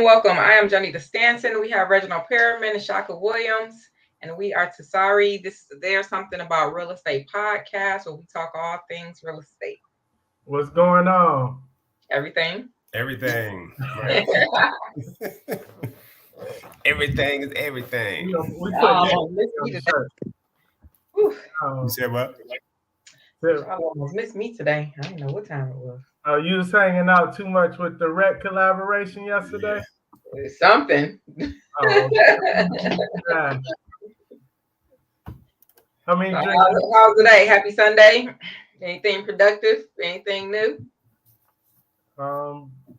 Welcome. I am Janita Stanton. We have Reginald Perriman and Shaka Williams, and we are TSARE. This is There's Something About Real Estate podcast where we talk all things real estate. What's going on? Everything. Everything. Right. Everything is everything. We put You said what? You almost missed me today. I don't know what time it was. Oh, you was hanging out too much with the REC collaboration yesterday? Yeah. Something. Oh, yeah. I mean, how's the day? Happy Sunday. Anything productive? Anything new?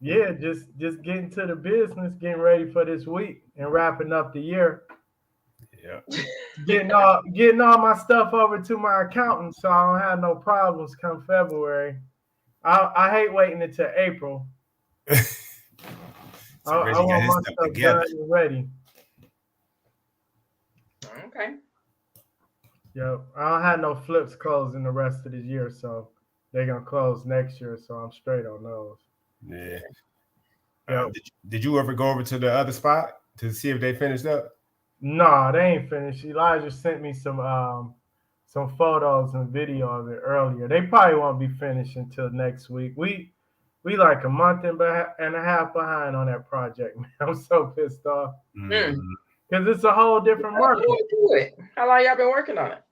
Yeah, just getting to the business, getting ready for this week and wrapping up the year. Yeah. Getting all my stuff over to my accountant so I don't have no problems come February. I hate waiting until April. So I want my stuff done and ready. Okay. Yep. I don't have no flips closing the rest of this year, so they're gonna close next year, so I'm straight on those. Yeah. Yep. Did you ever go over to the other spot to see if they finished up? Nah, they ain't finished. Elijah sent me some photos and video of it earlier. They probably won't be finished until next week. We like a month and a half behind on that project, man. I'm so pissed off. Because it's a whole different market. How long y'all been working on it?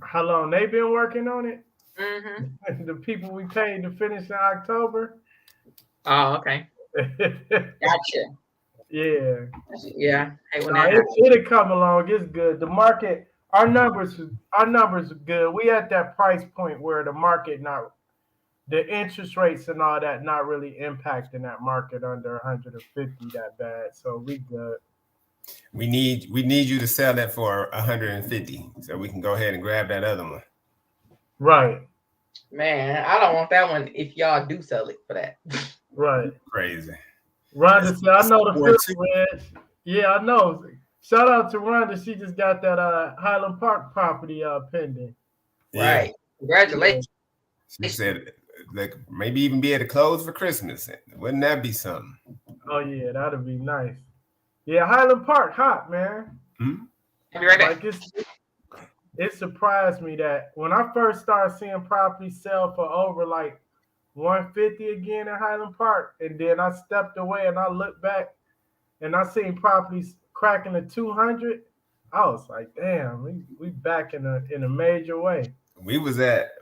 How long they been working on it? Mm-hmm. The people we paid to finish in October. Oh, okay. Gotcha. Yeah. Yeah. Hey, it'll come along. It's good. The market, our numbers are good. We at that price point where the market the interest rates and all that not really impacting that market under 150 that bad. So we good. We need you to sell that for 150 so we can go ahead and grab that other one. Right. Man, I don't want that one if y'all do sell it for that. Right. Crazy. Rhonda said, I know the film, Reg. Yeah, I know. Shout out to Rhonda. She just got that Highland Park property pending. Yeah. Right. Congratulations. She said, like, maybe even be able to close for Christmas. Wouldn't that be something? Oh, yeah, that'd be nice. Yeah, Highland Park hot, man. Have you read like it surprised me that when I first started seeing properties sell for over like 150 again in Highland Park, and then I stepped away and I looked back and I seen properties cracking the 200. I was like, damn, we back in a major way. We was at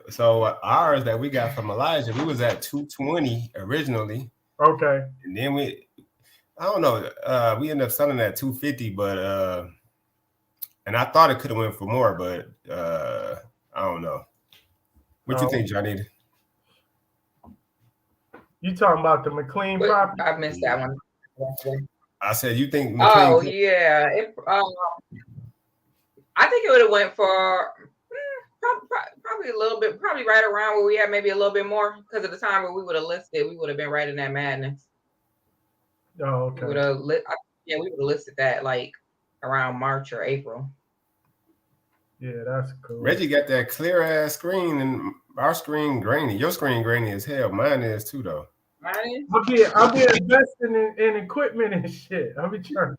ours that we got from Elijah, we was at 220 originally. Okay. And then we ended up selling at 250, but and I thought it could have went for more, but I don't know. What you think, Johnny? You talking about the McLean property? I missed that one. I said, you think McLean? Oh, yeah. I think it would have went for probably a little bit, probably right around where we had, maybe a little bit more, because at the time where we would have listed, we would have been right in that madness. Oh, okay. We would have listed that like around March or April. Yeah, that's cool. Reggie got that clear ass screen, and our screen grainy. Your screen grainy as hell. Mine is too, though. Mine is? I'll be investing in equipment and shit. I'll be trying to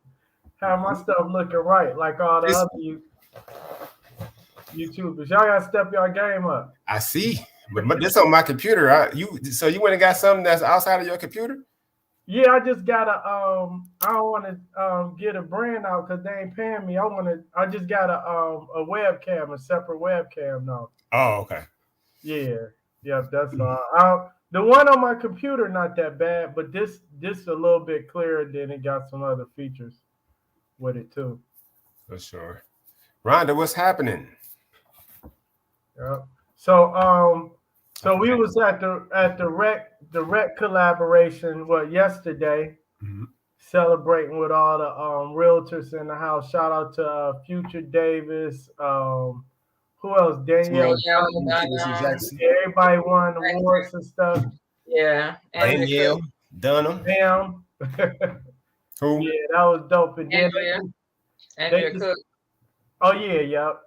have my stuff looking right, like all the other YouTubers. Y'all gotta step your game up. I see, but this on my computer. So you went and got something that's outside of your computer? Yeah, I just gotta I don't want to get a brand out because they ain't paying me. I just got a webcam, a separate webcam now. Oh, okay. Yeah, that's all. The one on my computer not that bad, but this a little bit clearer. Then it got some other features with it too. For sure. Rhonda, what's happening? Yeah. So we was at the REC collaboration yesterday, celebrating with all the realtors in the house. Shout out to Future Davis. Who else? Danielle. Everybody won awards and stuff. Yeah. Danielle Dunham. Damn. Who? Yeah, that was dope. And Andrea Cook. Oh yeah, yep.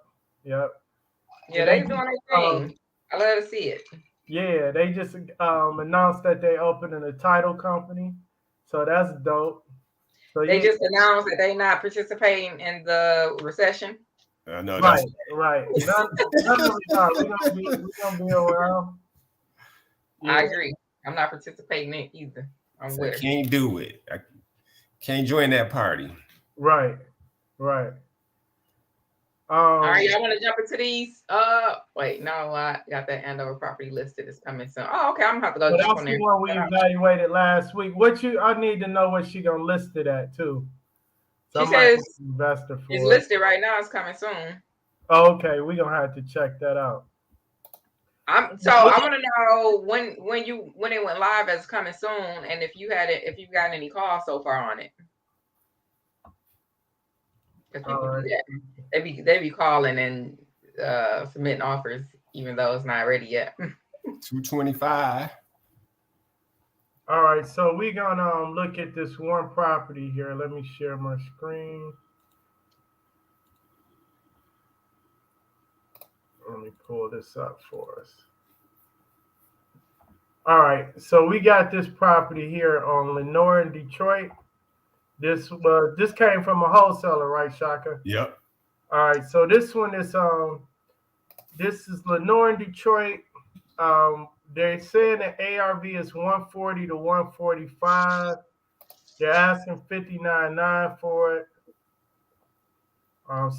Yeah, they doing their thing. I love to see it. Yeah, they just announced that they opening a title company So that's dope. So They just announced that they're not participating in the recession. No, right. None of we are. We're gonna be around. Yeah. I agree. I'm not participating in either. I'm I can't do it. I can't join that party. Right. All right, y'all want to jump into these? Wait, no, I got that Andover property listed. It's coming soon. Oh, okay. I'm gonna have to go jump on there. That's the one we evaluated last week. I need to know what she gonna list it at too. She says investor for it's listed right now. It's coming soon. Oh, okay, we're gonna have to check that out. I want to know when it went live as coming soon, and if you've gotten any calls so far on it. Because people do that. They be calling and submitting offers even though it's not ready yet. 225. All right, so we're gonna look at this one property here. Let me share my screen. Let me pull this up for us. All right, so we got this property here on Lenore in Detroit. This came from a wholesaler, right, Shaka? Yep. All right, so this one is Lenore in Detroit. They're saying the ARV is 140 to 145. They're asking 59.9 for it.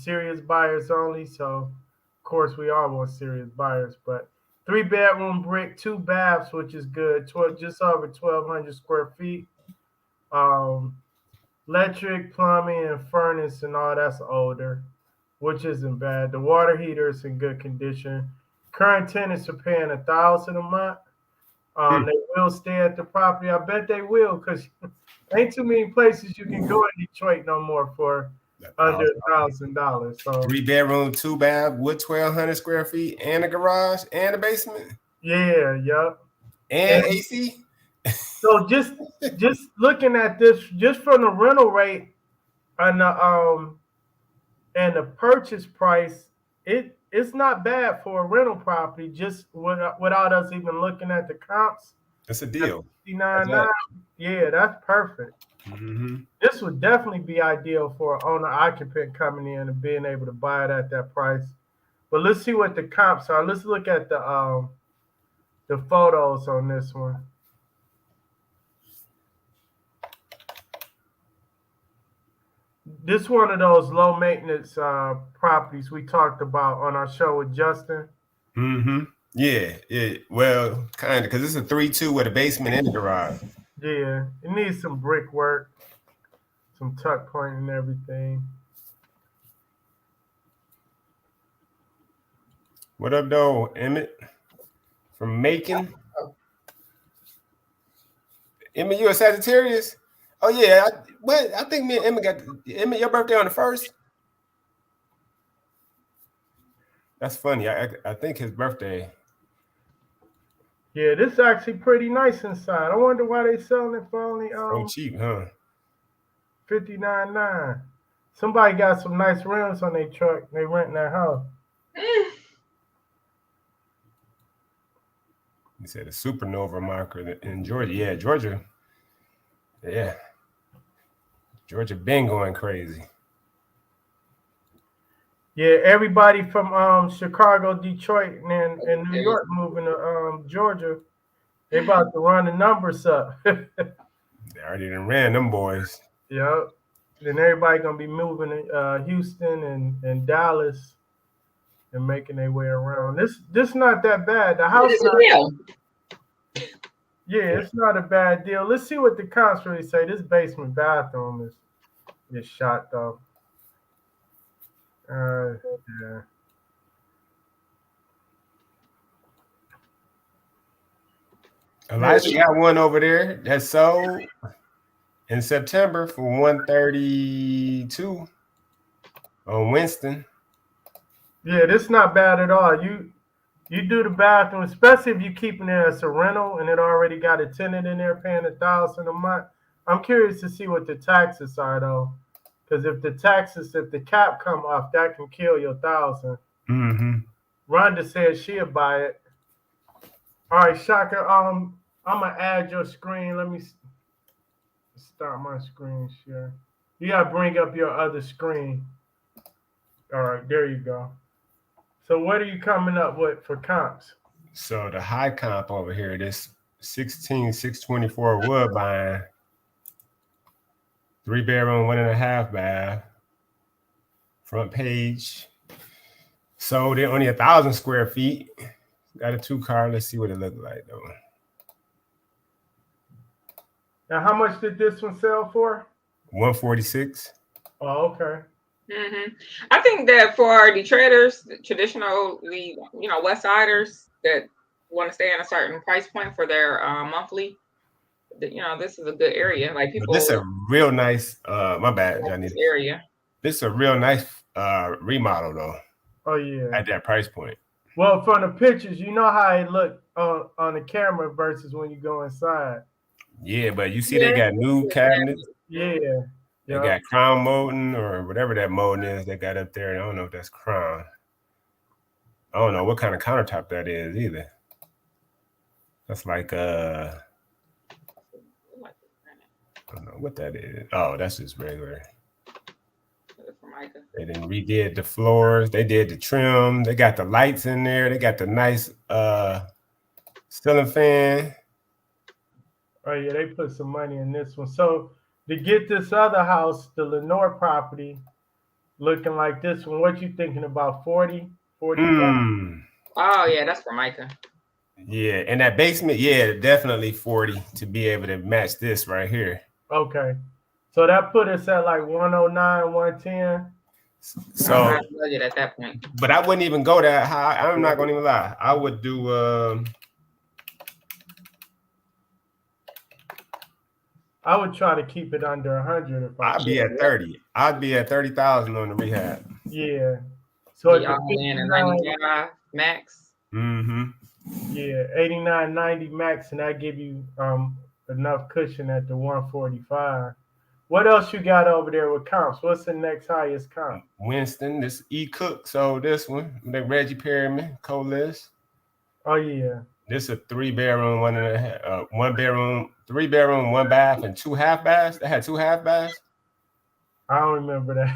Serious buyers only. So, of course, we all want serious buyers. But 3-bedroom brick, 2 baths, which is good. Just over 1,200 square feet. Electric, plumbing, and furnace, and all that's older, which isn't bad. The water heater is in good condition. Current tenants are paying $1,000 a month. They will stay at the property. I bet they will, because ain't too many places you can go in Detroit no more for under $1,000. So 3-bedroom, 2 bath, with 1,200 square feet, and a garage and a basement. Yeah, yep. And AC. So just looking at this, just from the rental rate and the purchase price, it's not bad for a rental property. Just without us even looking at the comps. That's a deal. $59.9. Yeah, that's perfect. Mm-hmm. This would definitely be ideal for an owner occupant coming in and being able to buy it at that price. But let's see what the comps are. Let's look at the photos on this one. This one of those low maintenance properties we talked about on our show with Justin. Mm-hmm. Yeah. Well, kind of, because it's a 3-2 with a basement and a garage. Yeah, it needs some brickwork, some tuck point and everything. What up, though, Emmett? From Macon. Emmett, you a Sagittarius? Oh yeah. I think me and Emmett got your birthday on the 1st. That's funny. I think his birthday. Yeah, this is actually pretty nice inside. I wonder why they selling it for only so cheap, huh? $59.9. Somebody got some nice rims on their truck. They renting that house. He said a supernova marker in Georgia. Yeah, Georgia. Yeah. Georgia been going crazy. Yeah, everybody from Chicago, Detroit, and New York moving to Georgia. They about to run the numbers up. They already done ran them boys. Yep. Then everybody gonna be moving to Houston and Dallas and making their way around. This not that bad. The house Yeah, it's not a bad deal. Let's see what the comps really say. This basement bathroom is shot though. Yeah. Elisha got one over there that sold in September for $132 on Winston. Yeah, this not bad at all. You do the bathroom, especially if you keeping it as a rental and it already got a tenant in there paying $1,000 a month. I'm curious to see what the taxes are though, because if the cap come off, that can kill your $1,000. Mm-hmm. Rhonda said she'll buy it. All right, Shaka. I'm gonna add your screen. Let me. Start my screen share. You gotta bring up your other screen. All right, there you go. So what are you coming up with for comps? So the high comp over here, this 16,624 Woodbine, 3-bedroom, 1.5 bath, front page. So they're only 1,000 square feet. Got a 2-car. Let's see what it looks like though. Now, how much did this one sell for? 146. Oh, okay. I think that for the traders, the traditionally, West Siders that want to stay in a certain price point for their monthly, this is a good area. Like people, this is a real nice. My bad, like Johnny. this area. This is a real nice remodel though. Oh yeah. At that price point. Well, from the pictures, you know how it looked on the camera versus when you go inside. Yeah, but you see, they got new cabinets. Yeah. They got crown molding or whatever that molding is they got up there. I don't know if that's crown. I don't know what kind of countertop that is either. That's like I don't know what that is. Oh, that's just regular. They didn't redid the floors. They did the trim. They got the lights in there. They got the nice ceiling fan. Oh yeah, they put some money in this one. So to get this other house, the Lenore property, looking like this one, what you thinking about? 40? 45? Oh yeah, that's for Micah. Yeah, and that basement, yeah, definitely 40 to be able to match this right here. Okay. So that put us at like 109, 110. So budget at that point. But I wouldn't even go that high. I'm not gonna even lie. I would do I would try to keep it under 100 if I'd be at 30. I'd be at 30,000 on the rehab. Yeah. So y'all in a 95 max. Yeah, 89, 90 max, and that give you enough cushion at the 145. What else you got over there with comps? What's the next highest comp? Winston, this E Cook sold this one. The Reggie Perryman co-list. Oh yeah. This is a 3-bedroom, 1.5, 1 bedroom, 3-bedroom, 1 bath, and 2 half baths. They had 2 half baths. I don't remember that.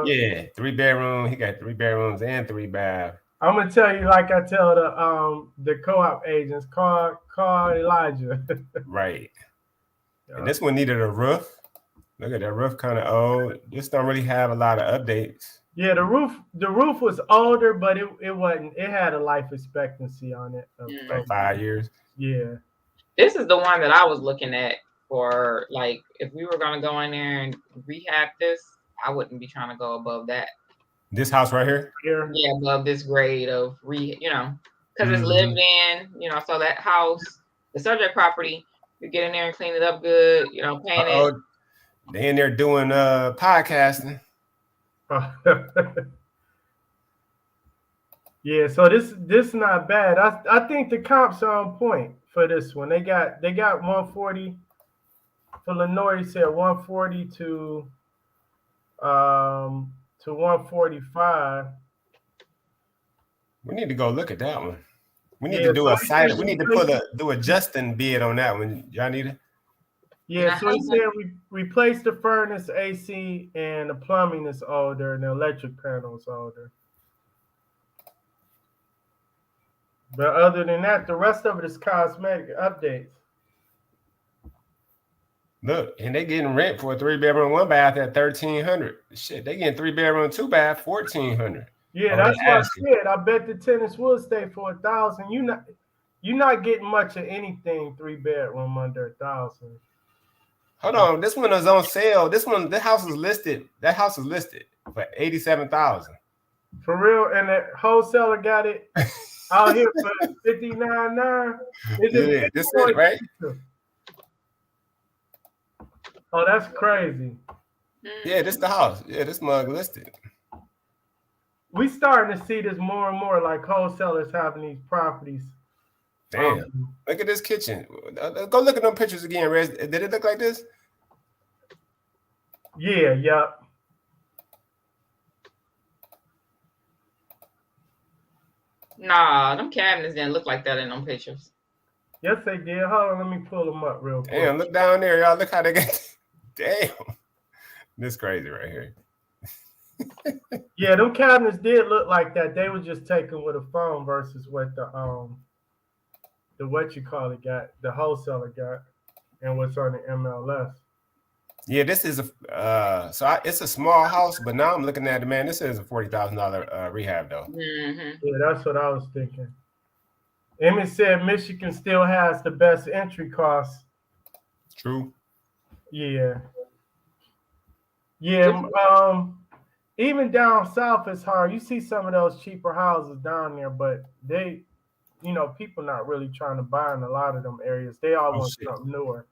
Yeah, 3-bedroom. He got 3 bedrooms and 3 baths. I'm gonna tell you like I tell the co-op agents, call Elijah. Right. And this one needed a roof. Look at that roof, kind of old. This don't really have a lot of updates. Yeah, the roof was older, but it wasn't. It had a life expectancy on it of like 5 years. Yeah. This is the one that I was looking at for, like, if we were gonna go in there and rehab this, I wouldn't be trying to go above that. This house right here? Yeah, above this grade of because it's lived in, so that house, the subject property, you get in there and clean it up good, paint it. They in there doing podcasting. Yeah, so this not bad. I think the comps are on point for this one. They got 140 for Lenore. You said 140 to 145. We need to go look at that one. We need to do a site. We need to do a Justin bid on that one, Johnny. Yeah, so he said replace the furnace, AC, and the plumbing is older, and the electric panel is older. But other than that, the rest of it is cosmetic updates. Look, and they getting rent for a 3-bedroom, 1 bath at $1,300. Shit, they getting 3-bedroom, 2 bath, $1,400. Yeah, that's what I said. I bet the tenants will stay for $1,000. You're not getting much of anything 3-bedroom under $1,000. Hold on, this one is on sale. That house is listed. That house is listed for $87,000. For real, and the wholesaler got it out here for $59,900. Yeah, this is it, right? Oh, that's crazy. Yeah, this the house. Yeah, this mug listed. We starting to see this more and more, like wholesalers having these properties. Damn. Look at this kitchen. Go look at them pictures again, Rez. Did it look like this? Yeah, yep. Nah, them cabinets didn't look like that in them pictures. Yes, they did. Hold on, let me pull them up real quick. Damn, look down there, y'all. Look how they got. Damn, this crazy right here. Yeah, them cabinets did look like that. They were just taken with a phone versus what the what you call it got, the wholesaler got, and what's on the MLS. Yeah, this is it's a small house, but now I'm looking at it, man. This is a $40,000 rehab though. Mm-hmm. Yeah, that's what I was thinking. Emmett said Michigan still has the best entry costs. True. Yeah. Yeah. Even down south it's hard. You see some of those cheaper houses down there, but they, people not really trying to buy in a lot of them areas. They all want Shit. something newer.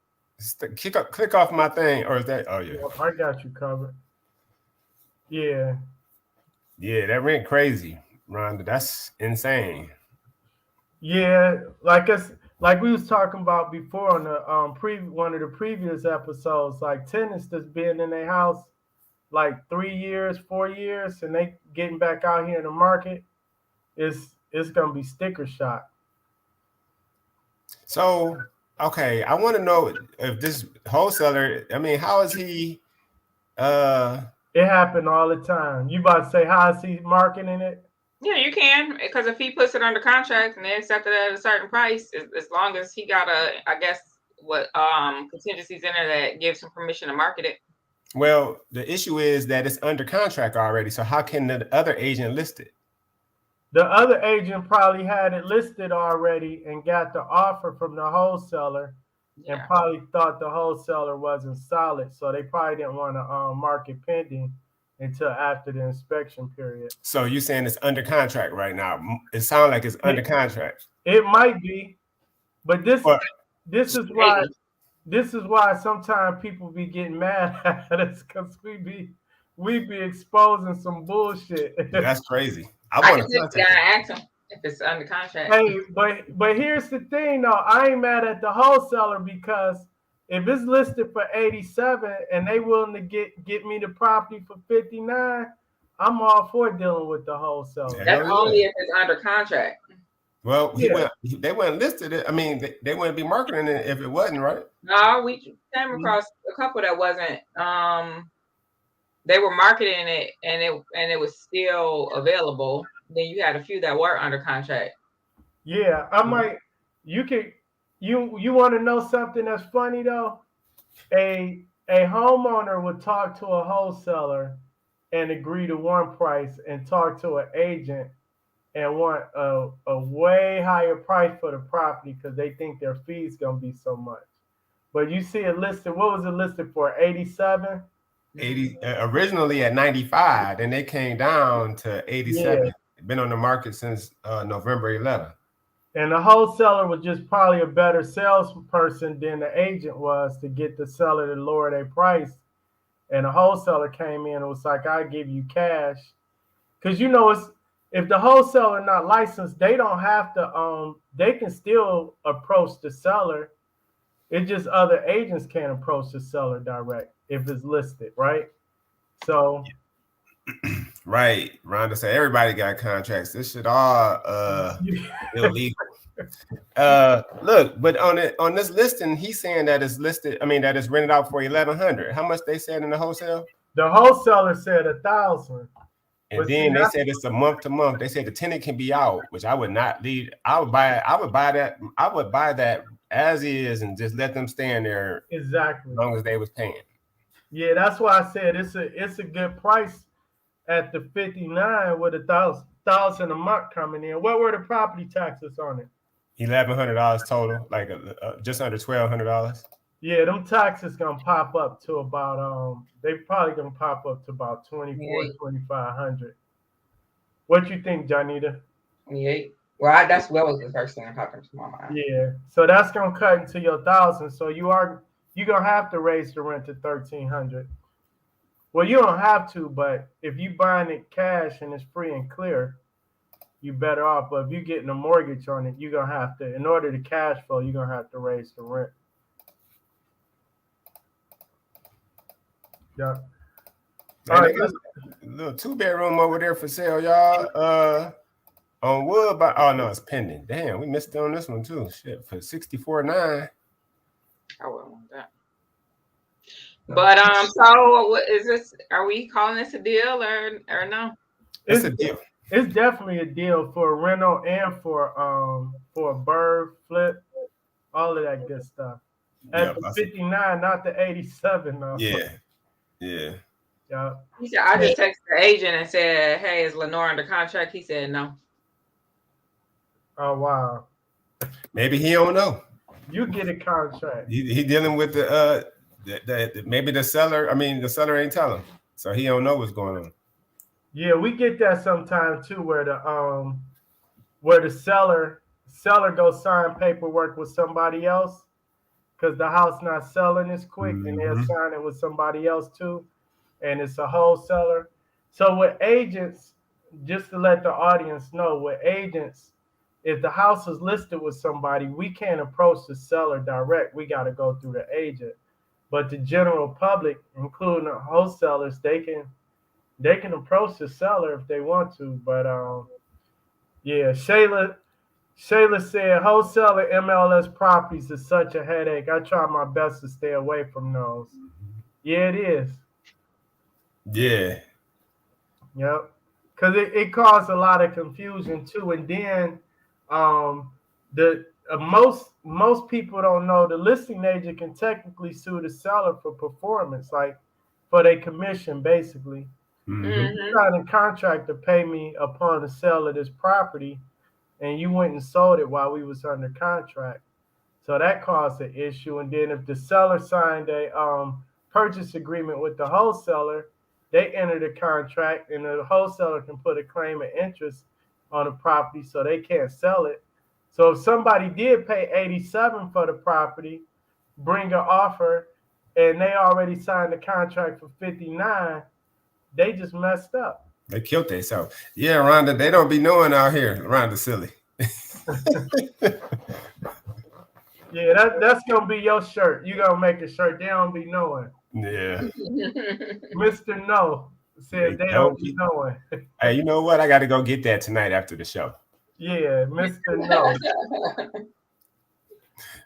Click off my thing, or is that? Oh yeah. Yeah, I got you covered. Yeah. Yeah, that went crazy, Rhonda. That's insane. Yeah, like we was talking about before on the one of the previous episodes, like tenants that's been in their house like 3 years, 4 years, and they getting back out here in the market, it's gonna be sticker shock. So, okay, I want to know if this wholesaler, I mean, how is he It happened all the time. You about to say how is he marketing it? Yeah, you can, because if he puts it under contract and they accept it at a certain price, as long as he got I guess what contingencies in there that gives him permission to market it. Well, the issue is that it's under contract already. So how can the other agent list it? The other agent probably had it listed already and got the offer from the wholesaler, and probably thought the wholesaler wasn't solid, so they probably didn't want to market pending until after the inspection period. So you're saying it's under contract right now? It sounds like it's under contract. It might be, but this is why sometimes people be getting mad at us, because we be exposing some bullshit. That's crazy. I just gotta ask him if it's under contract. Hey, but here's the thing though, I ain't mad at the wholesaler, because if it's listed for 87 and they willing to get me the property for 59, I'm all for dealing with the wholesaler. That's only if it's under contract. Well, they weren't listed it. I mean, they wouldn't be marketing it if it wasn't, right? No, we came across a couple that wasn't. They were marketing it and it was still available. Then you had a few that were under contract. Yeah, I might. You want to know something that's funny though? A homeowner would talk to a wholesaler and agree to one price, and talk to an agent and want a way higher price for the property because they think their fee's gonna be so much. But you see it listed. What was it listed for? 87. 80 originally at 95, and they came down to 87. Yeah. Been on the market since November 11th. And the wholesaler was just probably a better salesperson than the agent was to get the seller to lower their price. And the wholesaler came in and was like, "I give you cash," because if the wholesaler not licensed, they don't have to. They can still approach the seller. It's just other agents can't approach the seller direct if it's listed, right? So, right, Rhonda said everybody got contracts. This shit all illegal. Look, but on this listing, he's saying that it's listed. I mean, that it's rented out for $1,100. How much they said in the wholesale? The wholesaler said $1,000. And then they said it's a month to month. They said the tenant can be out, which I would not leave. I would buy that. I would buy that as is and just let them stay in there exactly as long as they was paying. Yeah, that's why I said it's a good price at the 59 with $1,000 a month coming in. What were the property taxes on it? $1,100 total, like just under $1,200. Yeah, them taxes gonna pop up to about they probably gonna pop up to about 2,500. What you think, Janita? 28. Well, that was the first thing that popped into my mind. Yeah, so that's gonna cut into your 1,000. So you're gonna have to raise the rent to 1,300. Well, you don't have to, but if you buying it cash and it's free and clear, you better off. But if you're getting a mortgage on it, you're gonna have to, in order to cash flow, you're gonna have to raise the rent. Yeah. All right, got a little 2-bedroom over there for sale, y'all. On wood, but oh no, it's pending. Damn, we missed on this one too. Shit, for 64.9. I wouldn't want that. But so what is this? Are we calling this a deal or no? It's a deal. It's definitely a deal for a rental and for a bird flip, all of that good stuff. At the 59, not the 87 though. Yeah. Yeah. He said, I just texted the agent and said, "Hey, is Lenore under contract?" He said no. Oh wow. Maybe he don't know. You get a contract. He dealing with the maybe the seller. I mean, the seller ain't telling, so he don't know what's going on. Yeah, we get that sometimes too, where the seller goes sign paperwork with somebody else because the house not selling as quick, and they'll sign it with somebody else too, and it's a wholesaler. So with agents, just to let the audience know, with agents, if the house is listed with somebody, we can't approach the seller direct. We got to go through the agent. But the general public, including the wholesalers, they can approach the seller if they want to. But yeah, Shayla said wholesaler MLS properties is such a headache. I try my best to stay away from those. Yeah, it is. Yeah. Yep. Because it caused a lot of confusion too. And then the most people don't know the listing agent can technically sue the seller for performance, like for their commission, basically. You signed a contract to pay me upon the sale of this property, and you went and sold it while we was under contract. So that caused an issue. And then if the seller signed a purchase agreement with the wholesaler, they enter the contract, and the wholesaler can put a claim of interest on the property, so they can't sell it. So if somebody did pay 87 for the property, bring an offer, and they already signed the contract for 59, they just messed up. They killed themselves. Yeah, Rhonda, they don't be knowing out here. Rhonda silly. Yeah, that's gonna be your shirt. You gonna make a shirt. They don't be knowing. Yeah. Mr. No said they don't be knowing. Hey, you know what? I got to go get that tonight after the show. Yeah, Mr. No.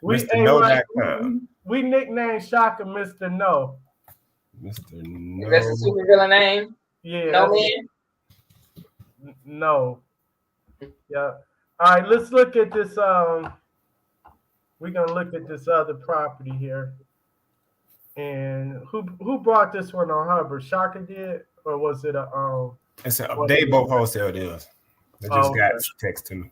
We nicknamed Shaka Mr. No. Mr. No. That's a super villain name. Yeah. No man. No. Yeah. All right, let's look at this. We're gonna look at this other property here. And who brought this one on Hubbard? Shaka did, or was it a they both wholesale deals. They just got text to me.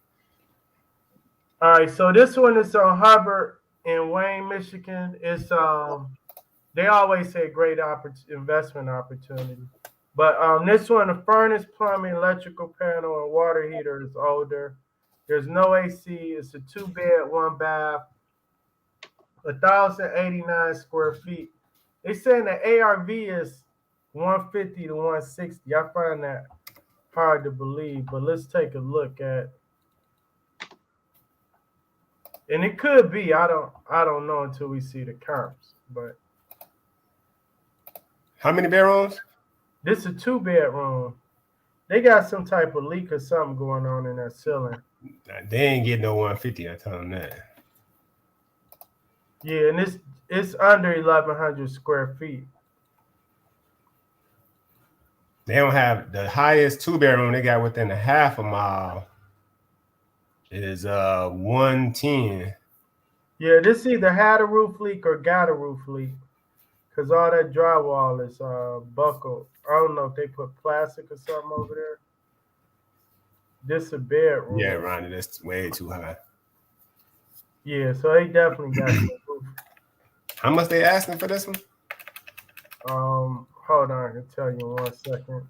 All right, so this one is on Hubbard in Wayne, Michigan. It's they always say great investment opportunity. But this one, the furnace, plumbing, electrical panel, and water heater is older. There's no AC. It's a 2-bed, 1-bath, 1,089 square feet. They saying the ARV is 150 to 160. I find that hard to believe, but let's take a look at. And it could be. I don't know until we see the comps. But how many bedrooms? This is a 2-bedroom. They got some type of leak or something going on in that ceiling. They ain't getting no 150. I tell them that. Yeah, and it's under 1,100 square feet. They don't have the highest 2-bedroom they got within a half a mile is 110. Yeah, this either had a roof leak or got a roof leak, because all that drywall is buckled. I don't know if they put plastic or something over there. This a bedroom. Yeah, Ronnie, that's way too high. Yeah, so they definitely got some roof. How much they asking for this one? Hold on, I can tell you in 1 second.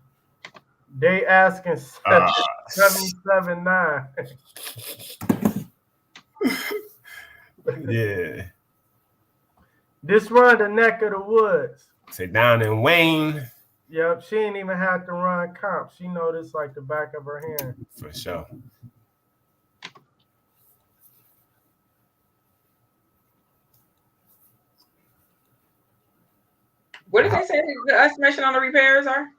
They asking 779. Yeah. This run the neck of the woods. Say down in Wayne. Yep, she ain't even have to run comp. She know this like the back of her hand. For sure. What did they say the estimation on the repairs are?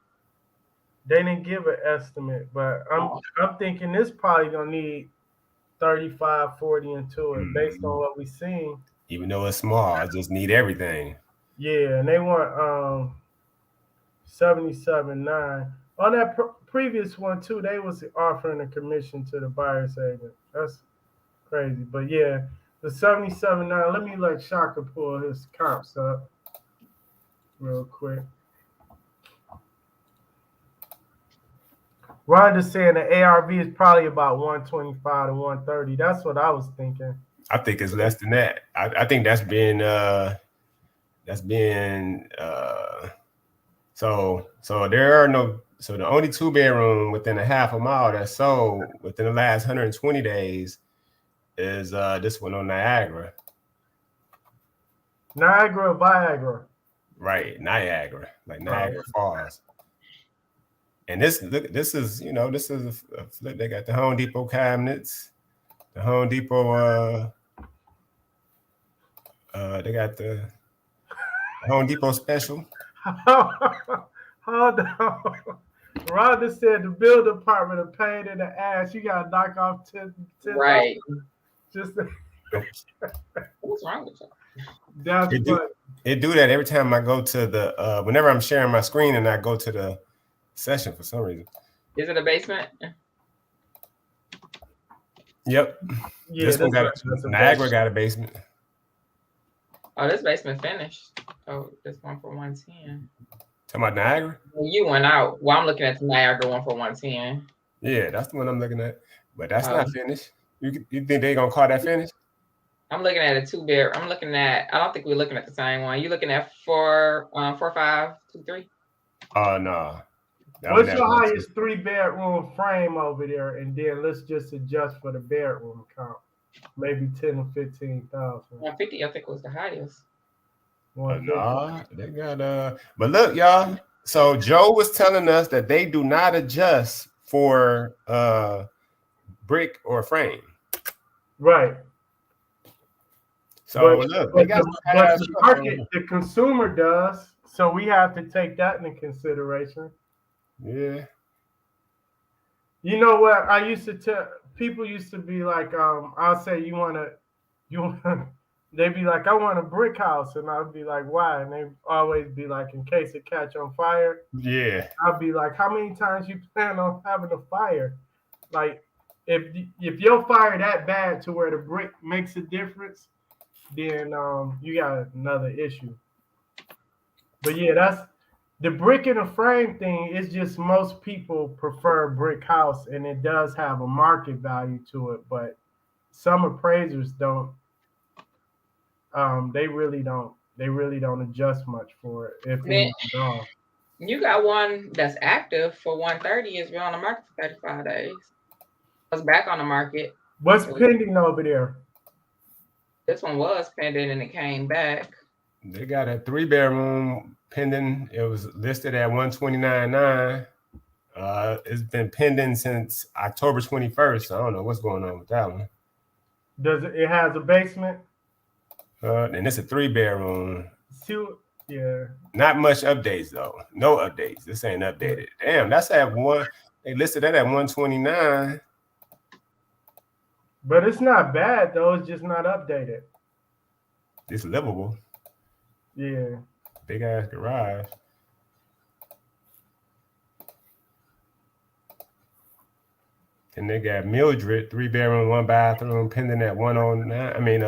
They didn't give an estimate, but I'm thinking this probably gonna need 35, 40 into it based on what we seen. Even though it's small, I just need everything. Yeah, and they want 77.9. On that previous one too, they was offering a commission to the buyer's agent. That's crazy. But yeah, the 77.9. Let me let Shaka pull his comps up real quick. Rhonda's saying the ARV is probably about 125 to 130. That's what I was thinking. I think it's less than that. I think that's been so there are no, so the only 2-bedroom within a half a mile that sold within the last 120 days is this one on Niagara. Niagara or Viagra? Right, Niagara, like Niagara Falls. And this is, this is a flip. They got the Home Depot cabinets, the Home Depot, they got the Home Depot special. Hold on. Rhonda said the bill department are paid in the ass. You gotta knock off 10 right. Just What's wrong with you? That's it do that every time I go to the whenever I'm sharing my screen and I go to the session for some reason. Is it a basement? Yep. Yeah, this one got Niagara got a basement. Oh, this basement finished. Oh, this one for 110. Talking about Niagara? Well, you went out. Well, I'm looking at the Niagara one for 110. Yeah, that's the one I'm looking at. But that's not finished. You think they gonna call that finished? I'm looking at a 2-bed. I'm looking at. I don't think we're looking at the same one. You looking at 4523? Oh no. What's your highest 3-bedroom frame over there? And then let's just adjust for the bedroom count. Maybe 10 or 15,000. 150, I think, was the highest. No, they got but look, y'all. So Joe was telling us that they do not adjust for brick or frame. Right. So look, they got the market, the consumer does. So we have to take that into consideration. Yeah. You know what? I used to tell people used to be like, I'll say they'd be like, I want a brick house, and I'd be like, why? And they'd always be like, in case it catch on fire. Yeah. I'd be like, how many times you plan on having a fire? Like, if your fire that bad to where the brick makes a difference, then you got another issue. But yeah, that's the brick and the frame thing. Is just most people prefer brick house, and it does have a market value to it, but some appraisers don't. They really don't adjust much for it, if anything at all. You got one that's active for 130. It's been on the market for 35 days. It's back on the market. What's pending over there? This one was pending and it came back. They got a 3-bedroom pending. It was listed at 129.9. It's been pending since October 21st. I don't know what's going on with that one. Does it has a basement? And it's a 3-bedroom. Yeah. Not much updates though. No updates. This ain't updated. Damn, that's at one. They listed that at 129. But it's not bad though. It's just not updated. It's livable. Yeah. Big ass garage. And they got Mildred, 3-bedroom, 1-bathroom, pending at 109. I mean,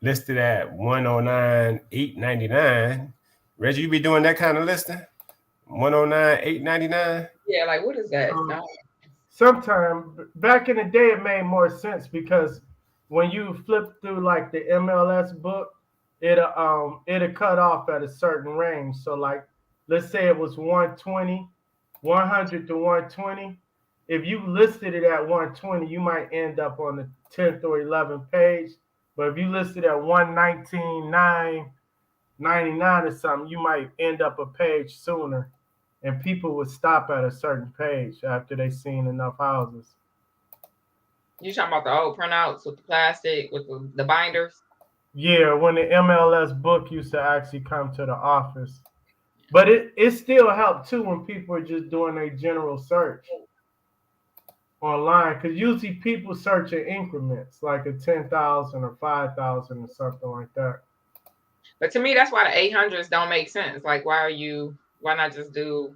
listed at 109,899. Reggie, you be doing that kind of listing? 109,899? Yeah, like what is that? Sometime back in the day, it made more sense because when you flip through like the MLS book, it'll cut off at a certain range. So like, let's say it was 120, 100 to 120. If you listed it at 120, you might end up on the 10th or 11th page. But if you listed at 119,999 or something, you might end up a page sooner. And people would stop at a certain page after they've seen enough houses. You talking about the old printouts with the plastic, with the binders? Yeah, when the MLS book used to actually come to the office. But it still helped too when people are just doing a general search online, because usually people search in increments, like a 10,000 or 5,000 or something like that. But to me, that's why the 800s don't make sense. Like, why not just do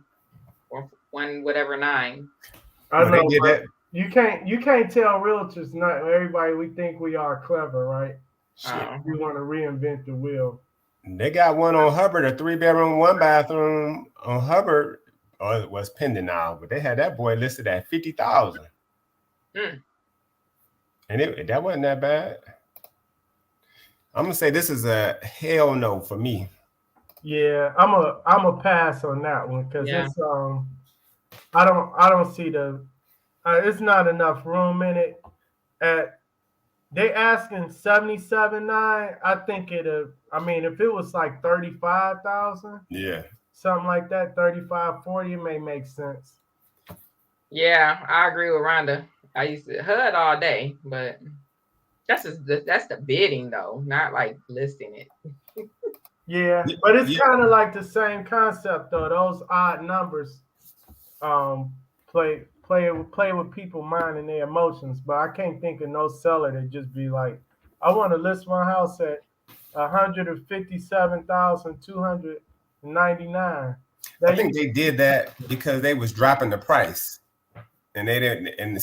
one whatever 9? I know, but you can't tell realtors, not everybody we think we are clever, right? Shit. We want to reinvent the wheel. They got one on Hubbard, a 3-bedroom, 1-bathroom on Hubbard. Oh, it was pending now, but they had that boy listed at 50,000. And that wasn't that bad. I'm gonna say this is a hell no for me. Yeah, I'm a pass on that one, because it's I don't see it's not enough room in it. They asking 77.9. I think if it was like 35,000, yeah, something like that, 35, 40, it may make sense. Yeah, I agree with Rhonda. I used to HUD all day, but that's the bidding though, not like listing it. Yeah, but it's kind of like the same concept though. Those odd numbers play with people mind and their emotions. But I can't think of no seller that just be like, I want to list my house at 157,299. I think they did that because they was dropping the price, and they didn't, and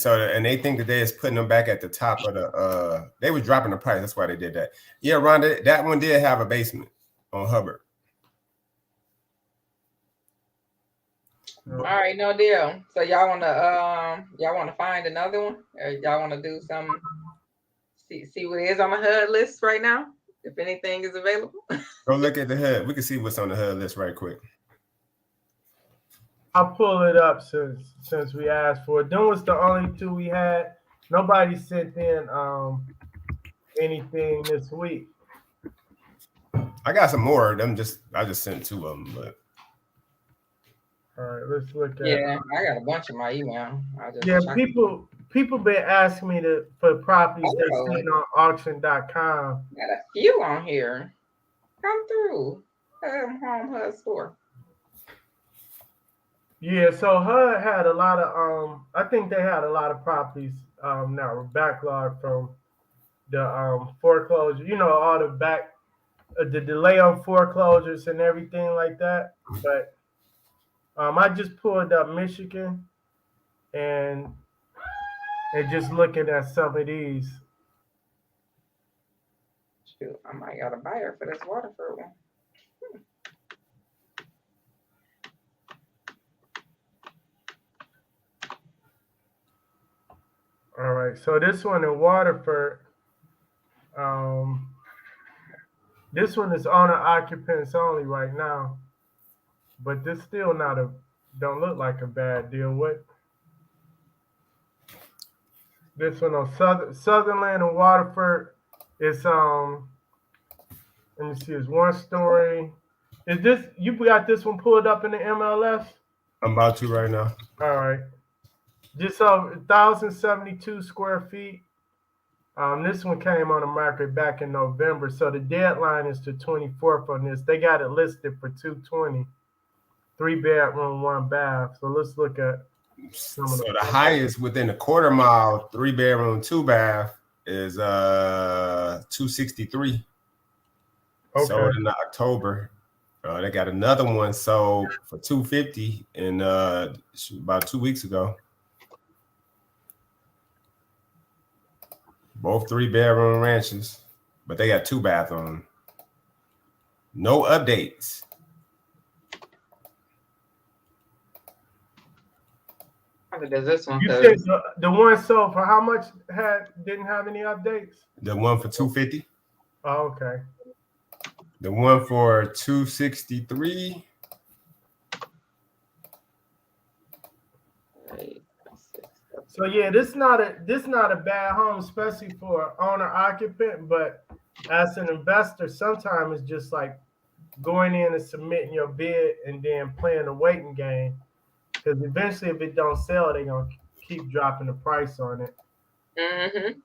they think that they is putting them back at the top of the. They was dropping the price. That's why they did that. Yeah, Rhonda, that one did have a basement on Hubbard. All right, no deal. So y'all wanna find another one, or y'all wanna do some see what is on the HUD list right now, if anything is available? Go look at the HUD. We can see what's on the HUD list right quick. I'll pull it up since we asked for it. Them was the only two we had. Nobody sent in anything this week. I got some more of them. I just sent 2 of them, but. All right, let's look at. Yeah, I got a bunch of my email. People been asking me for properties they seen on auction.com. Got a few on here. Come through. Home HUD store. Yeah, so HUD had a lot of I think they had a lot of properties that were backlogged from the foreclosure. All the delay on foreclosures and everything like that. But I just pulled up Michigan and just looking at some of these. Shoot, I might got a buyer for this Waterford one. All right, so this one in Waterford, this one is owner occupants only right now, but this still don't look like a bad deal. What? This one on Sutherland and Waterford is let me see, it's 1 story. Is this you got this one pulled up in the MLS? I'm about to right now. All right. Just 1,072 square feet. This one came on the market back in November, so the deadline is the 24th on this. They got it listed for $220, 3-bedroom, 1 bath. So let's look at some of the highest within a quarter mile, 3-bedroom, 2 bath is $263. Okay. Sold in October. They got another one sold for $250 in about 2 weeks ago. Both 3-bedroom ranches, but they got 2 bathrooms. No updates. How does this one? You said the one sold for how much didn't have any updates? The one for $250. Oh, okay. The one for $263. So yeah, this not a bad home, especially for owner occupant. But as an investor, sometimes it's just like going in and submitting your bid and then playing a waiting game. Because eventually, if it don't sell, they're gonna keep dropping the price on it. Mm-hmm.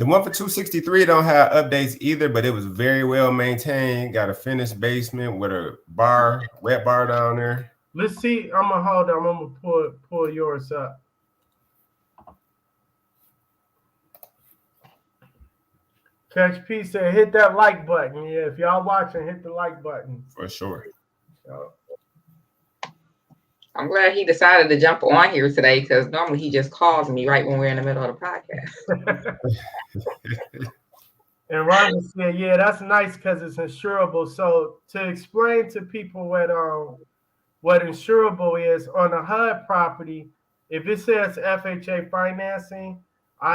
The one for 263 don't have updates either, but it was very well maintained. Got a finished basement with a bar, wet bar down there. Let's see. I'm gonna hold on. I'm gonna pull yours up. Catch P said, hit that like button. Yeah, if y'all watching, hit the like button. For sure. I'm glad he decided to jump on here today because normally he just calls me right when we're in the middle of the podcast. And Rhonda said, yeah, that's nice because it's insurable. So to explain to people what insurable is, on a HUD property, if it says FHA financing,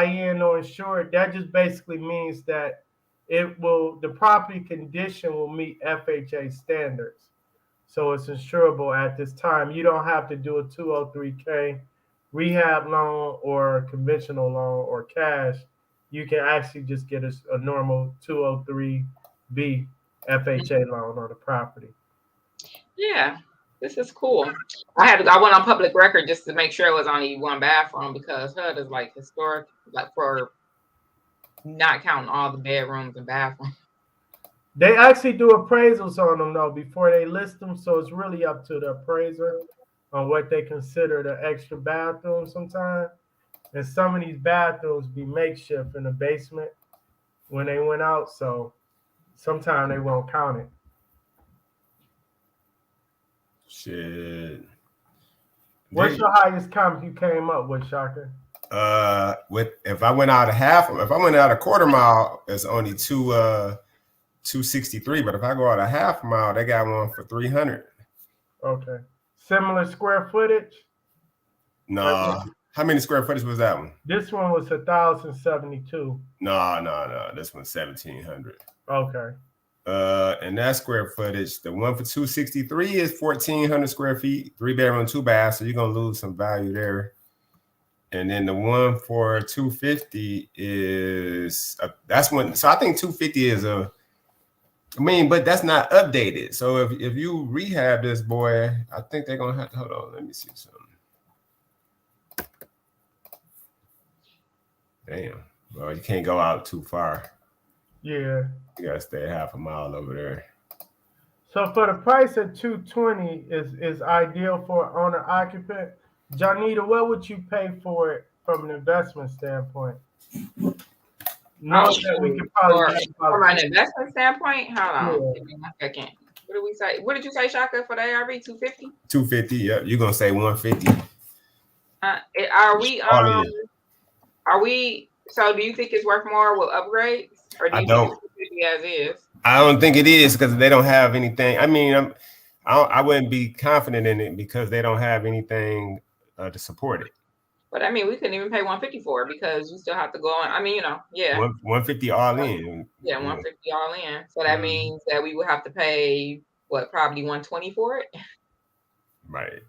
IN or insured, that just basically means that the property condition will meet FHA standards. So it's insurable at this time. You don't have to do a 203K rehab loan or a conventional loan or cash. You can actually just get a normal 203B FHA loan on the property. Yeah, this is cool. I went on public record just to make sure it was only one bathroom because HUD is like historic, like for not counting all the bedrooms and bathrooms. They actually do appraisals on them though before they list them, so it's really up to the appraiser on what they consider the extra bathroom sometimes. And some of these bathrooms be makeshift in the basement when they went out, so sometimes they won't count it. Shit. What's your highest comp you came up with, Shaka? If I went out a quarter mile, it's only 263. But if I go out a half mile, they got one for 300. Okay. Similar square footage? No. How many square footage was that one? This one was 1,072. No. This one's 1,700. Okay. And that square footage, the one for 263 is 1,400 square feet, 3-bedroom, 2-bath. So you're gonna lose some value there. And then the one for 250 is that's one. So I think 250 is but that's not updated. So if you rehab this boy, I think they're gonna have to hold on. Let me see something. Damn. Well, you can't go out too far. Yeah. You gotta stay half a mile over there. So for the price at 220 is ideal for owner occupant. Janita, what would you pay for it from an investment standpoint? From an investment standpoint, hold on. Yeah. Give me 1 second. What did we say? What did you say, Shaka, for the ARV? 250? 250. Yeah, you're gonna say 150. Are we? So, do you think it's worth more with upgrades, or do you think it's 250 as is? I don't think it is because they don't have anything. I mean, I wouldn't be confident in it because they don't have anything to support it. But I mean, we couldn't even pay 150 for it because you still have to go on. I mean, 150 all in. Yeah, 150 all in. So that means that we would have to pay probably 120 for it. Right.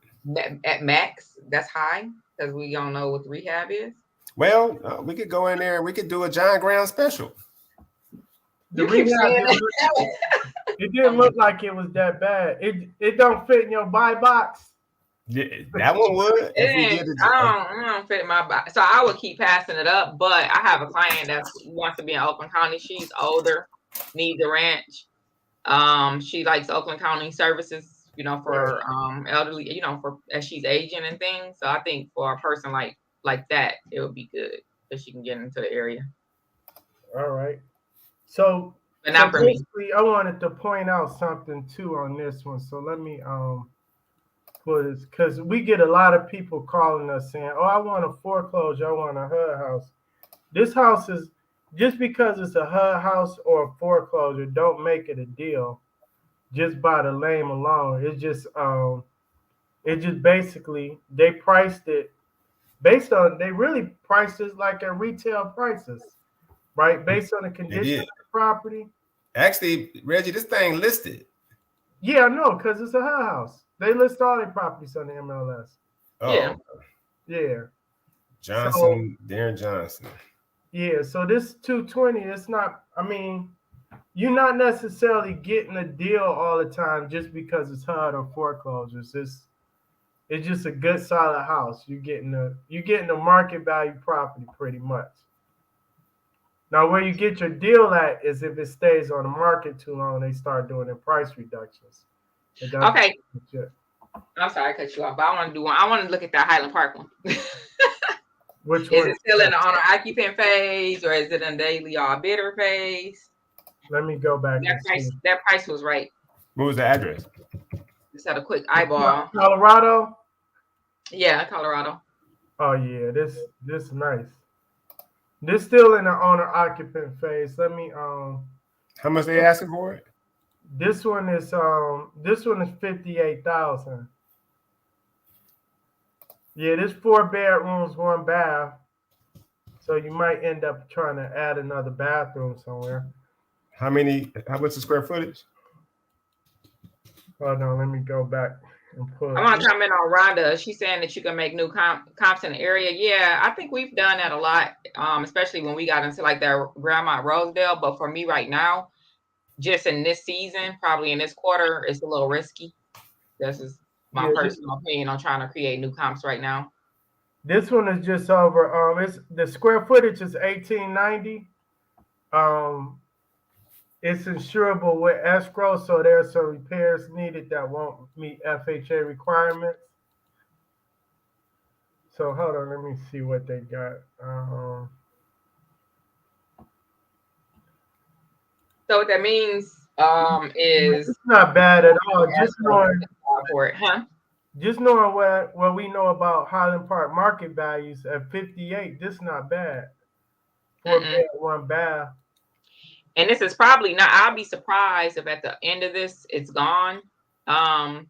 At max, that's high because we don't know what the rehab is. Well, we could go in there and we could do a John Brown special. The rehab, it didn't look like it was that bad. It don't fit in your buy box. Yeah, that one would. I don't fit in my box, so I would keep passing it up. But I have a client that wants to be in Oakland County. She's older, needs a ranch. She likes Oakland County services, for elderly, for as she's aging and things. So I think for a person like that, it would be good that she can get into the area. All right. So, but not for me. I wanted to point out something too on this one. So let me put it, because we get a lot of people calling us saying, "Oh, I want a foreclosure. I want a HUD house." This house is just because it's a HUD house or a foreclosure, don't make it a deal just by the name alone. It just basically they priced it based on, they really priced it like at retail prices, right? Based on the condition of the property. Actually, Reggie, this thing listed. Yeah, I know, because it's a HUD house. They list all their properties on the MLS. Oh. Yeah. Darren Johnson. Yeah, so this 220, it's not, I mean, you're not necessarily getting a deal all the time just because it's HUD or foreclosures. It's just a good solid house. You're getting a market value property pretty much. Now, where you get your deal at is if it stays on the market too long, they start doing their price reductions. Okay. I'm sorry, I cut you off, but I want to do one. I want to look at that Highland Park one. Which is one? it still in the owner occupant phase, or is it in daily all bidder phase? Let me go back and see. That price was right. What was the address? Just had a quick eyeball. Colorado? Yeah, Colorado. Oh yeah, this is nice. This still in the owner occupant phase. Let me How much they asking for it? This one is 58,000. Yeah, this 4 bedrooms, 1 bath. So you might end up trying to add another bathroom somewhere. How much the square footage? Hold on, let me go back and pull I want to comment on Rhonda. She's saying that you can make new comps in the area. Yeah, I think we've done that a lot, especially when we got into like that Grandma Rosedale. But for me right now, just in this season, probably in this quarter, it's a little risky. This is my personal opinion on trying to create new comps right now. This one is just over. It's the square footage is 1890. It's insurable with escrow, so there's some repairs needed that won't meet FHA requirements. So hold on, let me see what they got. So what that means is it's not bad at all. Just knowing for it, huh? Just knowing what we know about Highland Park market values at 58, this is not bad. 4 bed, 1 bath. And this is probably not. I'll be surprised if at the end of this it's gone. I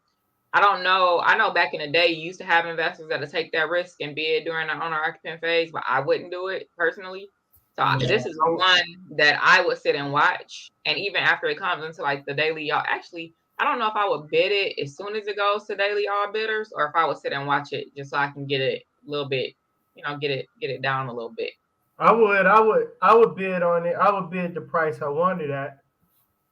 don't know. I know back in the day you used to have investors that would take that risk and bid during the owner occupant phase, but I wouldn't do it personally. So this is one that I would sit and watch. And even after it comes into like the daily, actually, I don't know if I would bid it as soon as it goes to daily all bidders, or if I would sit and watch it just so I can get it a little bit, get it down a little bit. I would bid on it. I would bid the price I wanted at.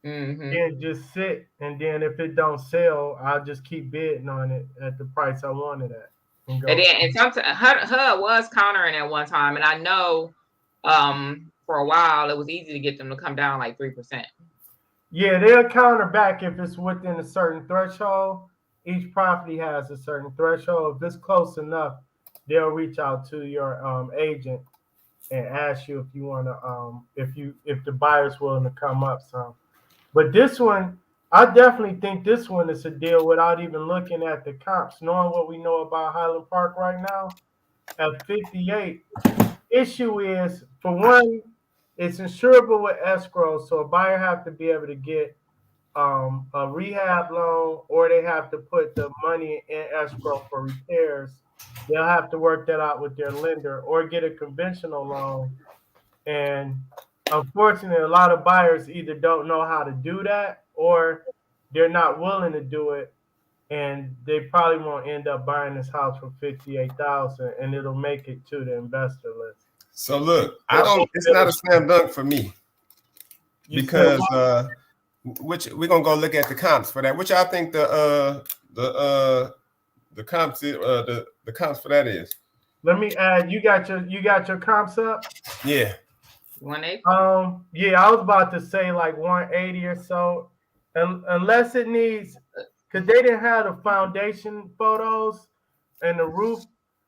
Then just sit, and then if it don't sell, I'll just keep bidding on it at the price I wanted at. And sometimes HUD was countering at one time, and I know for a while it was easy to get them to come down like 3%. Yeah, they'll counter back if it's within a certain threshold. Each property has a certain threshold. If it's close enough, they'll reach out to your agent and ask you if you want to if the buyer's willing to come up some. But this one, I definitely think this one is a deal without even looking at the comps, knowing what we know about Highland Park right now. At 58, issue is, for one, it's insurable with escrow, so a buyer have to be able to get a rehab loan, or they have to put the money in escrow for repairs. They'll have to work that out with their lender or get a conventional loan. And unfortunately, a lot of buyers either don't know how to do that, or they're not willing to do it, and they probably won't end up buying this house for 58,000, and it'll make it to the investor list. So look, it's not a slam dunk for me, because which we're gonna go look at the comps for that. Which I think the comps the comps for that is. Let me add. You got your comps up? Yeah. 180. Yeah, I was about to say like 180 or so, unless it needs, because they didn't have the foundation photos and the roof.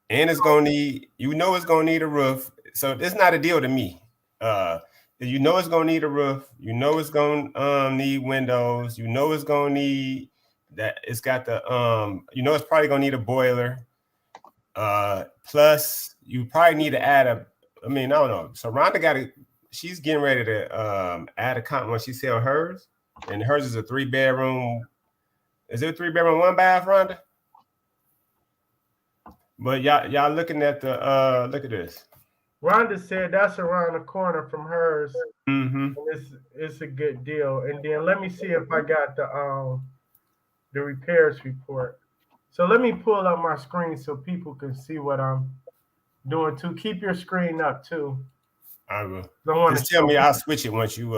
And it's gonna need, it's gonna need a roof. So it's not a deal to me. It's gonna need a roof. It's gonna need windows. It's gonna need that. It's got the it's probably gonna need a boiler. Plus you probably need to add I don't know. So Rhonda she's getting ready to add a comp when she sell hers, and hers is a 3-bedroom. Is it a 3-bedroom, 1 bath, Rhonda? But y'all looking at the look at this. Rhonda said that's around the corner from hers. Mm-hmm. It's a good deal. And then let me see if I got the repairs report. So let me pull up my screen so people can see what I'm doing too. Keep your screen up too. I will. Just tell me, I'll switch it once you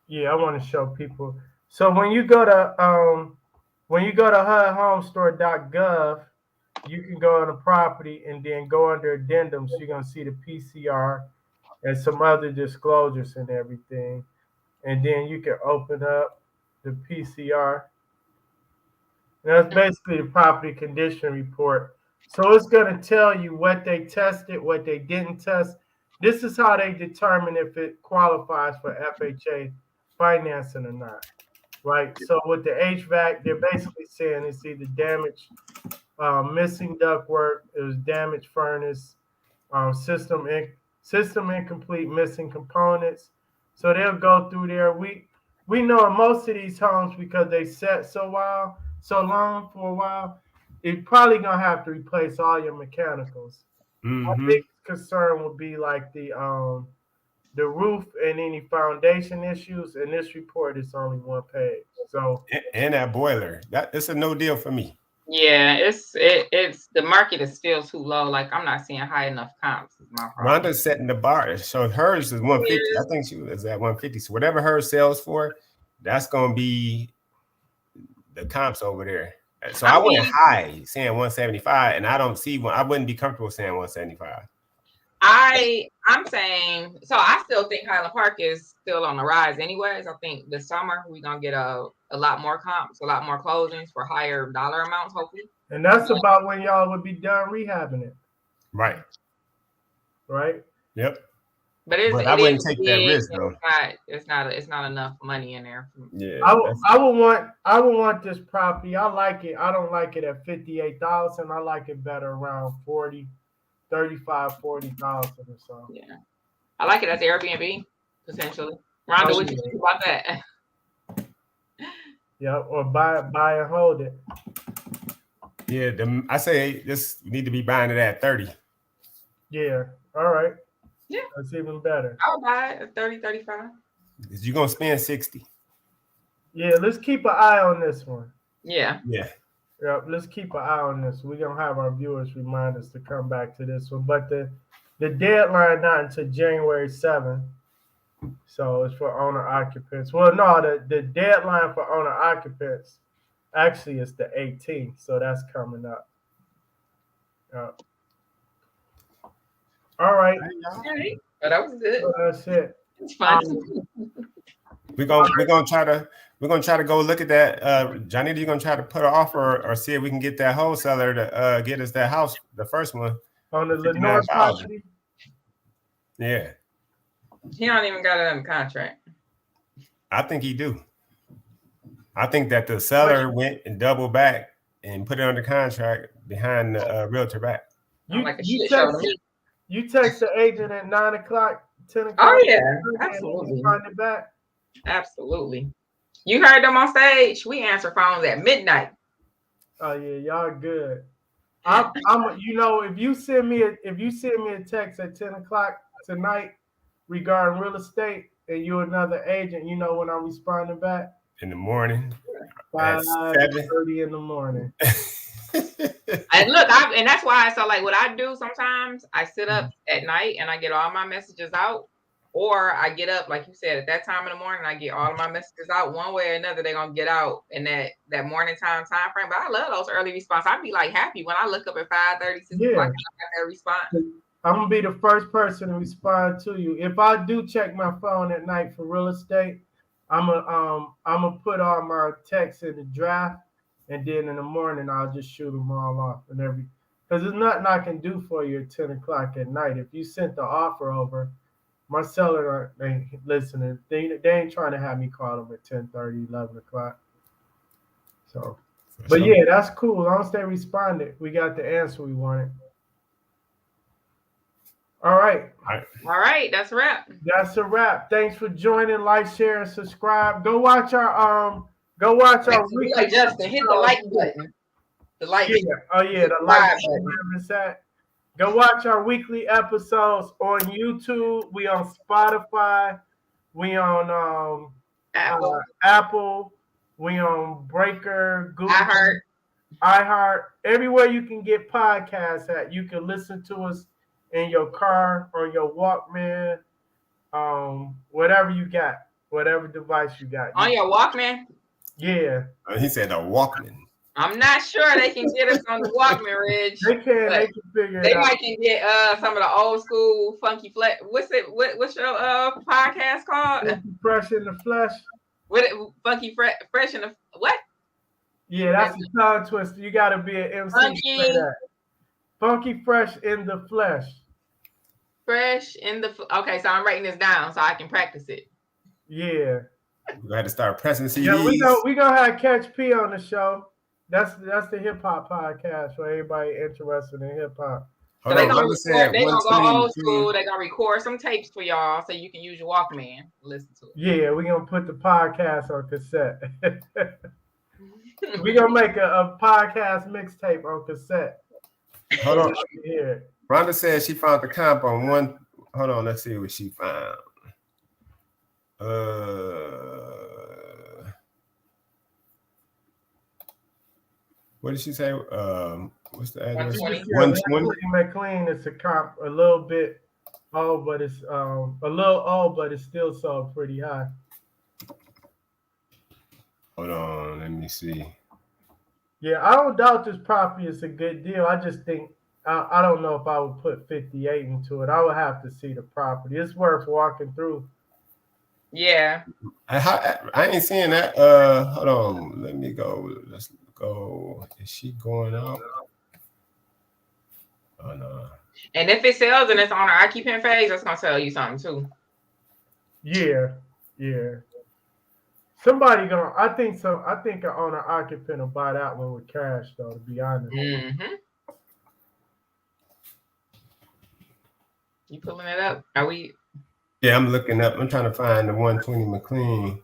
Yeah, I want to show people. So when you go to HUDhomestore.gov, you can go on the property and then go under addendums. You're gonna see the PCR, and some other disclosures and everything. And then you can open up the PCR. That's basically the property condition report. So it's going to tell you what they tested, what they didn't test. This is how they determine if it qualifies for FHA financing or not, right? So with the HVAC, they're basically saying it's either damaged, missing ductwork, it was damaged furnace, system incomplete, missing components. So they'll go through there. We know in most of these homes because they set so long for a while, you're probably gonna have to replace all your mechanicals. My Mm-hmm. biggest concern would be like the roof and any foundation issues. And this report is only one page. So And that boiler. It's a no deal for me. Yeah, it's the market is still too low. Like I'm not seeing high enough comps. Is my problem. Rhonda's setting the bar. So hers is 150. I think she was at 150. So whatever her sells for, that's gonna be the comps over there. So I went high saying 175, and I don't see one. I wouldn't be comfortable saying 175. I'm saying so. I still think Highland Park is still on the rise. Anyways, I think this summer we're gonna get a lot more comps, a lot more closings for higher dollar amounts, hopefully. and that's about when y'all would be done rehabbing it, Right. right? Yep. But I wouldn't take that risk though. It's not enough money in there. Yeah. I would want this property. I like it. I don't like it at 58,000. I like it better around 40, 35, 40,000 or so. Yeah. I like it as Airbnb, potentially. Rhonda, what you think about that? Yeah, or buy and hold it. Yeah, I say this need to be buying it at 30. Yeah. All right. Yeah. That's even better. I'll buy it at 30, 35. Because you're gonna spend 60. Yeah, let's keep an eye on this one. Yeah. Yeah. Yeah, let's keep an eye on this. We're gonna have our viewers remind us to come back to this one. But the deadline not until January 7th. So it's for owner occupants. Well, no, the deadline for owner occupants actually is the 18th. So that's coming up. All right. But that was good. So that's it. It's fun. We're gonna try to go look at that. Johnny, you're gonna try to put an offer or see if we can get that wholesaler to get us that house, the first one. On the Lenore property. Yeah. He don't even got it under contract. I think he do. I think that the seller went and doubled back and put it under contract behind the realtor back. You text the agent at 9 o'clock, 10 o'clock. Oh yeah, absolutely. Find it back. Absolutely. You heard them on stage. We answer phones at midnight. Oh yeah, y'all good. I'm if you send me a text at 10 o'clock tonight regarding real estate and you're another agent, you know when I'm responding back? In the morning. 5:30 in the morning. And look, and that's why. So like, what I do sometimes, I sit up at night and I get all my messages out, or I get up, like you said, at that time in the morning, I get all of my messages out. One way or another, they're gonna get out in that morning time frame. But I love those early responses. I'd be like happy when I look up at 5:30, 6 o'clock, and I got that response. I'm gonna be the first person to respond to you. If I do check my phone at night for real estate, I'm gonna put all my texts in the draft. And then in the morning, I'll just shoot them all off because there's nothing I can do for you at 10 o'clock at night. If you sent the offer over, my seller ain't listening. They ain't trying to have me call them at 10:30, 11 o'clock. So, but yeah, that's cool. As long as they responded, we got the answer we wanted. All right. All right. That's a wrap. That's a wrap. Thanks for joining. Like, share, and subscribe. Go watch our weekly. Like Justin, hit the like button. The like button. Oh yeah, the like button. Go watch our weekly episodes on YouTube. We on Spotify. We on Apple. We on Breaker, Google, iHeart. Everywhere you can get podcasts at, you can listen to us in your car or your Walkman, whatever you got, whatever device you got. On your Walkman? Yeah. He said a Walkman. I'm not sure they can get us on the Walkman, Ridge. They can figure it They out. might can get some of the old school funky flex. What's your podcast called? Fresh in the flesh. What funky fresh in the what? Yeah, that's a tongue twister. You gotta be an MC to say that. Funky fresh in the flesh. Fresh in the okay, so I'm writing this down so I can practice it. Yeah. We got to start pressing CDs. Yeah, we gonna have Catch P on the show. That's the hip hop podcast for everybody interested in hip hop. So they're gonna go old school. They're gonna record some tapes for y'all so you can use your Walkman to listen to it. Yeah, we're gonna put the podcast on cassette. We're gonna make a podcast mixtape on cassette. Hold on. Yeah. Rhonda says she found the comp on one. Hold on, let's see what she found. What did she say? What's the address? 120. McLean is a comp a little bit old, but it's a little old, but it's still sold pretty high. Hold on, let me see. Yeah, I don't doubt this property is a good deal. I just think I don't know if I would put 58 into it. I would have to see the property. It's worth walking through. Yeah. I ain't seeing that. Hold on. Let me go. Let's go. Is she going up? Oh no. And if it sells and it's on our occupant phase, that's gonna tell you something too. Yeah. Somebody gonna. I think an owner occupant will buy that one with cash, though. To be honest. Mm-hmm. You pulling it up? Are we? Yeah, I'm looking up. I'm trying to find the 120 McLean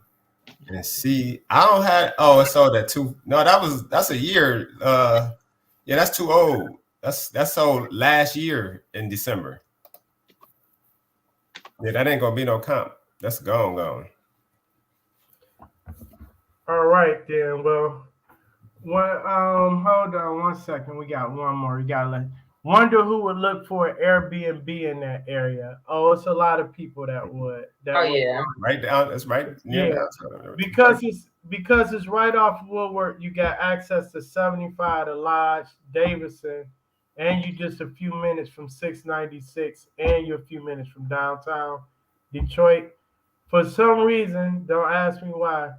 and see. I don't have. Oh, it sold at two. No, that's a year. Yeah, that's too old. That's sold last year in December. Yeah, that ain't gonna be no comp. That's gone. All right then. Well, hold on 1 second. We got one more. We got wonder who would look for an Airbnb in that area. Oh, it's a lot of people that would. Yeah. Right down. That's right. Yeah. Because it's right off Woodward. You got access to 75 to Lodge, Davidson, and you just a few minutes from 696, and you're a few minutes from downtown Detroit. For some reason, don't ask me why,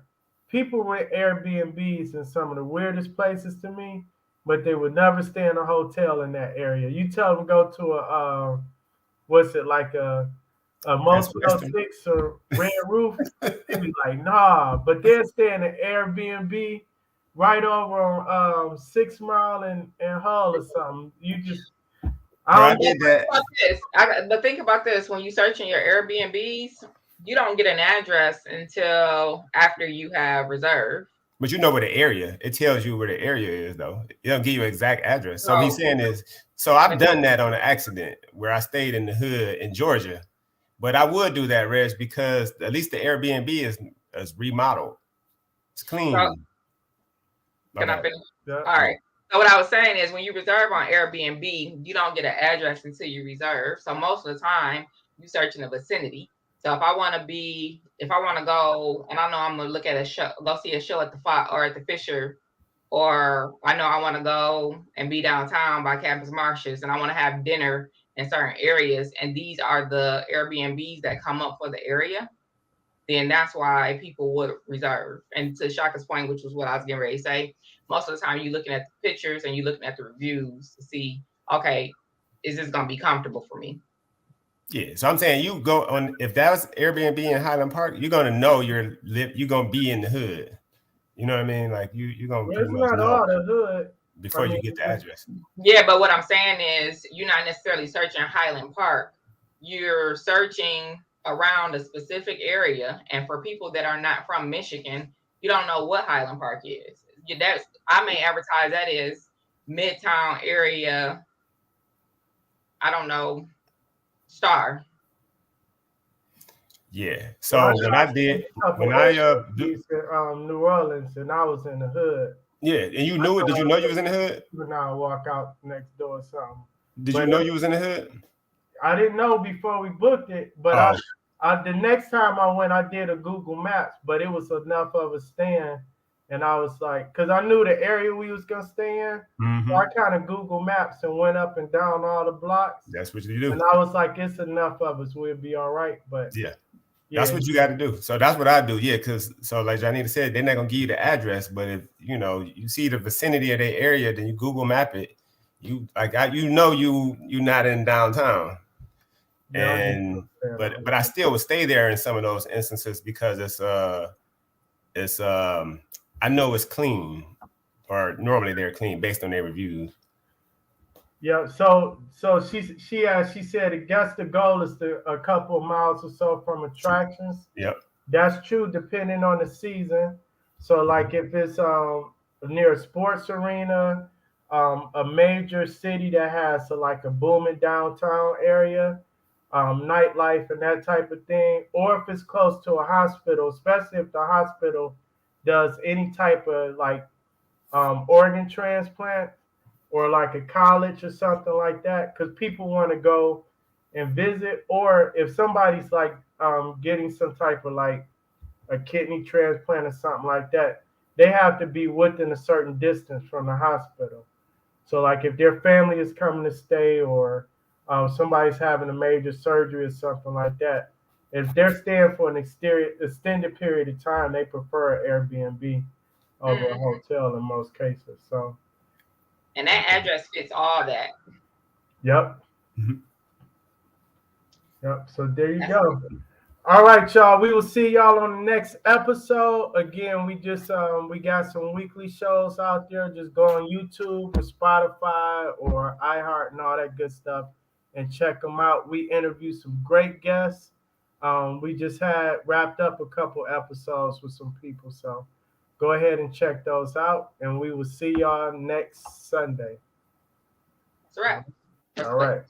people rent Airbnbs in some of the weirdest places to me, but they would never stay in a hotel in that area. You tell them go to a Motel 6 or Red Roof, they'd be like, nah, but they'll stay in an Airbnb right over on 6 Mile and Hull or something. You just I did that. But think about this: when you search in your Airbnbs, you don't get an address until after you have reserved. But you know where the area. It tells you where the area is, though. It don't give you an exact address. So what he's saying is, so I've done that on an accident where I stayed in the hood in Georgia. But I would do that, Reg, because at least the Airbnb is remodeled. It's clean. Can I finish? Yeah. All right. So what I was saying is when you reserve on Airbnb, you don't get an address until you reserve. So most of the time you search in the vicinity. So if I want to go and I know I'm going to look at a show, go see a show at the Fox or at the Fisher, or I know I want to go and be downtown by Campus Martius and I want to have dinner in certain areas, and these are the Airbnbs that come up for the area, then that's why people would reserve. And to Shaka's point, which was what I was getting ready to say, most of the time you're looking at the pictures and you're looking at the reviews to see, okay, is this going to be comfortable for me? Yeah, so I'm saying you go on, if that was Airbnb in Highland Park, you're going to know you're going to be in the hood. You know what I mean? Like you're going to pretty much know all the hood before you get the address. Yeah, but what I'm saying is you're not necessarily searching Highland Park. You're searching around a specific area. And for people that are not from Michigan, you don't know what Highland Park is. I may advertise that as Midtown area, I don't know, Star. Yeah. So when I New Orleans and I was in the hood. Yeah, and you knew it. Did you know you was in the hood? Now I walk out next door or something. Did you know you was in the hood? I didn't know before we booked it, but the next time I went, I did a Google Maps, but it was enough of a stand, and I was like, because I knew the area we was gonna stay in, so I kind of Google Maps and went up and down all the blocks. That's what you do. And I was like, it's enough of us, we'll be all right. But yeah, that's what you got to do. So that's what I do. Yeah, because so like Janita said, they're not gonna give you the address, but if you see the vicinity of their area, then you Google map it. You you're not in downtown. yeah, And but I still would stay there in some of those instances because it's I know it's clean, or normally they're clean based on their reviews. yeah. So she said, I guess the goal is a couple of miles or so from attractions. Yep. That's true, depending on the season. So, like if it's near a sports arena, a major city that has like a booming downtown area, nightlife and that type of thing, or if it's close to a hospital, especially if the hospital does any type of like organ transplant or like a college or something like that, because people want to go and visit, or if somebody's like getting some type of like a kidney transplant or something like that, they have to be within a certain distance from the hospital. So, like if their family is coming to stay, or somebody's having a major surgery or something like that, if they're staying for an extended period of time, they prefer Airbnb over a hotel in most cases. So, and that address fits all that. yep. Yep. So there you go. All right, y'all. We will see y'all on the next episode. Again, we got some weekly shows out there. Just go on YouTube or Spotify or iHeart and all that good stuff and check them out. We interview some great guests. We just had wrapped up a couple episodes with some people. So go ahead and check those out. And we will see y'all next Sunday. That's right. All right.